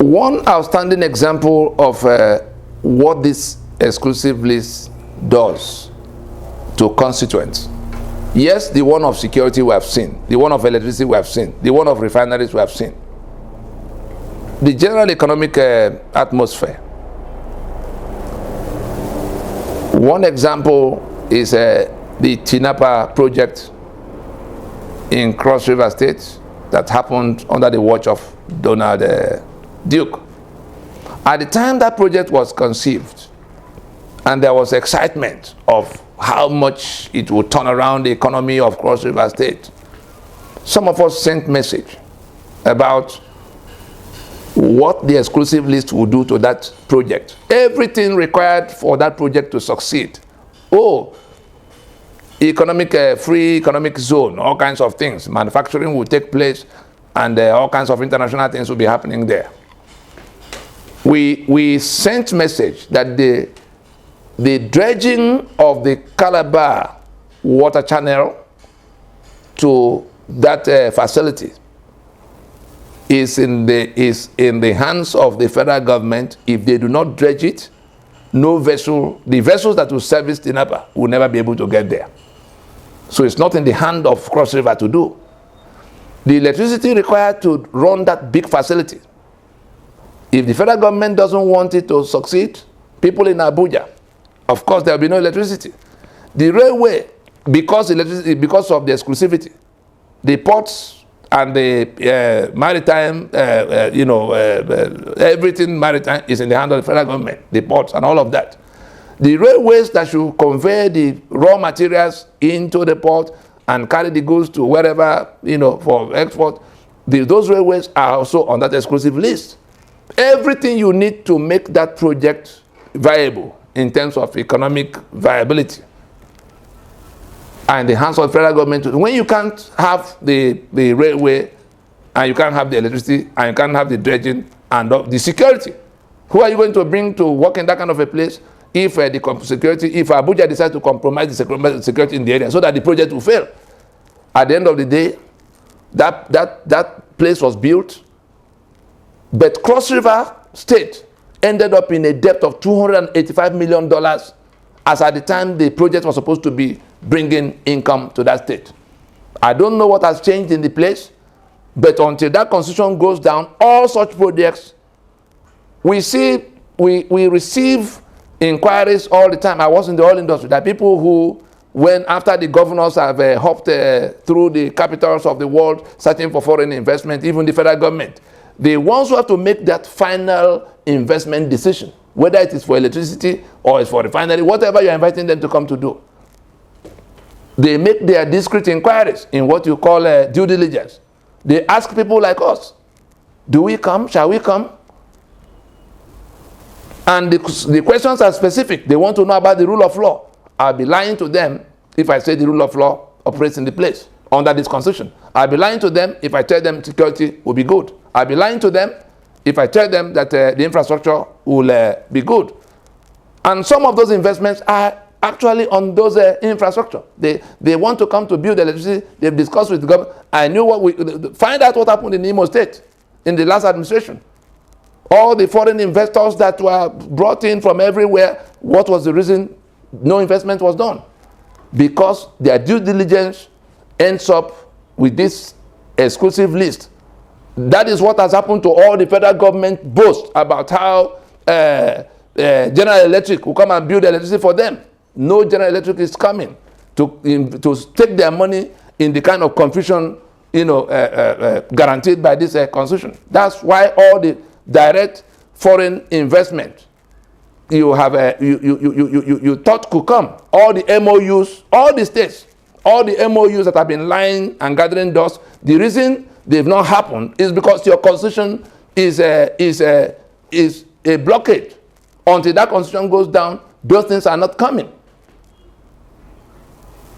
One outstanding example of what this exclusive list does to constituents. Yes, the one of security we have seen, the one of electricity we have seen, the one of refineries we have seen. The general economic atmosphere. One example is the TINAPA Project in Cross River State that happened under the watch of Donald Duke. At the time that project was conceived, and there was excitement of how much it would turn around the economy of Cross River State, some of us sent message about what the exclusive list would do to that project. Everything required for that project to succeed. Oh, free economic zone, all kinds of things. Manufacturing will take place, and all kinds of international things will be happening there. We sent message that the dredging of the Calabar water channel to that facility is in the hands of the federal government. If they do not dredge it, the vessels that will service TINAPA will never be able to get there. So it's not in the hand of Cross River to do. The electricity required to run that big facility, if the federal government doesn't want it to succeed, people in Abuja, of course there will be no electricity. The railway, because of the exclusivity, the ports and the maritime, everything maritime is in the hand of the federal government, the ports and all of that. The railways that should convey the raw materials into the port and carry the goods to wherever, for export, those railways are also on that exclusive list. Everything you need to make that project viable in terms of economic viability and the hands of the federal government. When you can't have the railway, and you can't have the electricity, and you can't have the dredging and the security, who are you going to bring to work in that kind of a place if if Abuja decides to compromise the security in the area so that the project will fail? At the end of the day, that place was built, but Cross River State ended up in a debt of $285 million as at the time the project was supposed to be bringing income to that state. I don't know what has changed in the place, but until that constitution goes down, all such projects, we receive inquiries all the time. I was in the oil industry. There are people who, when after the governors have hopped through the capitals of the world searching for foreign investment, even the federal government, the ones who have to make that final investment decision, whether it is for electricity or it's for refinery, whatever you're inviting them to come to do, they make their discreet inquiries in what you call due diligence. They ask people like us, do we come? Shall we come? And the questions are specific. They want to know about the rule of law. I'll be lying to them if I say the rule of law operates in the place under this constitution. I'll be lying to them if I tell them security will be good. I'll be lying to them if I tell them that the infrastructure will be good. And some of those investments are actually on those infrastructure. They want to come to build electricity. They've discussed with the government. I knew find out what happened in Imo State in the last administration. All the foreign investors that were brought in from everywhere, what was the reason no investment was done? Because their due diligence ends up with this exclusive list. That is what has happened to all the federal government boast about how General Electric will come and build electricity for them. No General Electric is coming to take their money in the kind of confusion guaranteed by this constitution. That's why all the direct foreign investment you thought could come, all the MOUs, all the states, all the MOUs that have been lying and gathering dust, the reason they've not happened is because your constitution is a blockade. Until that constitution goes down, those things are not coming.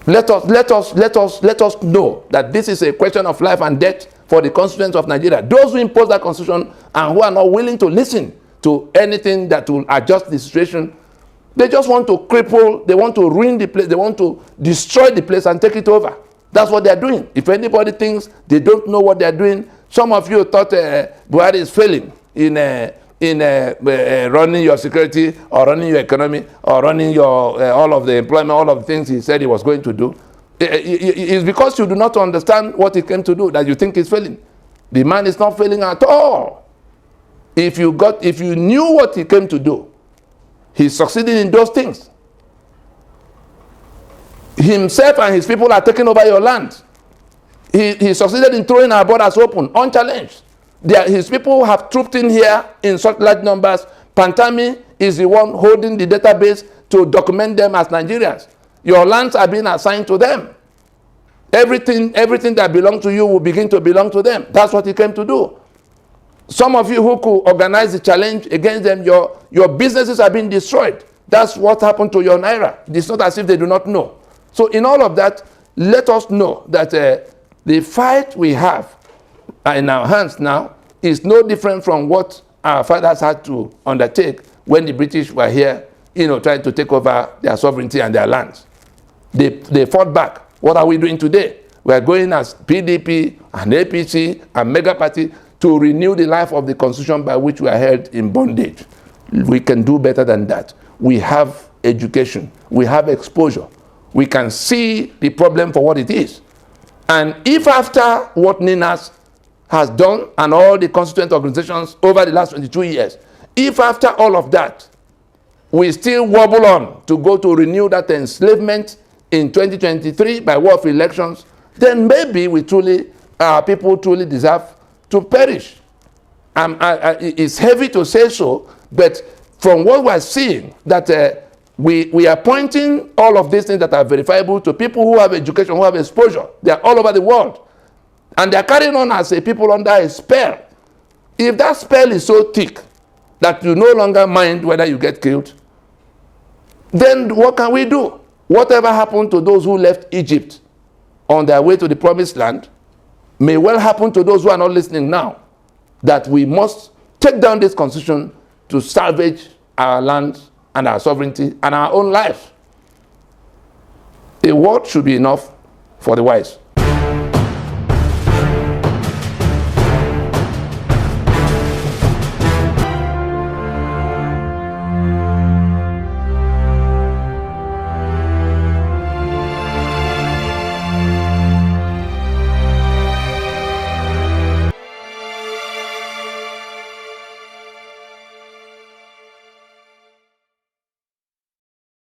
Let us know that this is a question of life and death for the constituents of Nigeria. Those who impose that constitution and who are not willing to listen to anything that will adjust the situation, they just want to cripple, they want to ruin the place, they want to destroy the place and take it over. That's what they're doing. If anybody thinks they don't know what they're doing, some of you thought Buhari is failing. running your security or running your economy or running your all of the employment, all of the things he said he was going to do. It's because you do not understand what he came to do that you think he's failing. The man is not failing at all. If you knew what he came to do, he's succeeding in those things. Himself and his people are taking over your land. He succeeded in throwing our borders open, unchallenged. His people have trooped in here in such large numbers. Pantami is the one holding the database to document them as Nigerians. Your lands are being assigned to them. Everything that belongs to you will begin to belong to them. That's what he came to do. Some of you who could organize the challenge against them, your businesses are being destroyed. That's what happened to your naira. It's not as if they do not know. So in all of that, let us know that the fight we have in our hands now is no different from what our fathers had to undertake when the British were here, trying to take over their sovereignty and their lands. They fought back. What are we doing today? We are going as PDP and APC and Mega Party to renew the life of the constitution by which we are held in bondage. We can do better than that. We have education. We have exposure. We can see the problem for what it is. And if after what NINAS has done and all the constituent organizations over the last 22 years, if after all of that, we still wobble on to go to renew that enslavement in 2023 by way of elections, then maybe our people truly deserve to perish. It's heavy to say so, but from what we're seeing, that we are pointing all of these things that are verifiable to people who have education, who have exposure. They are all over the world. And they are carrying on as a people under a spell. If that spell is so thick that you no longer mind whether you get killed, then what can we do? Whatever happened to those who left Egypt on their way to the promised land may well happen to those who are not listening now, that we must take down this constitution to salvage our land and our sovereignty and our own life. A word should be enough for the wise.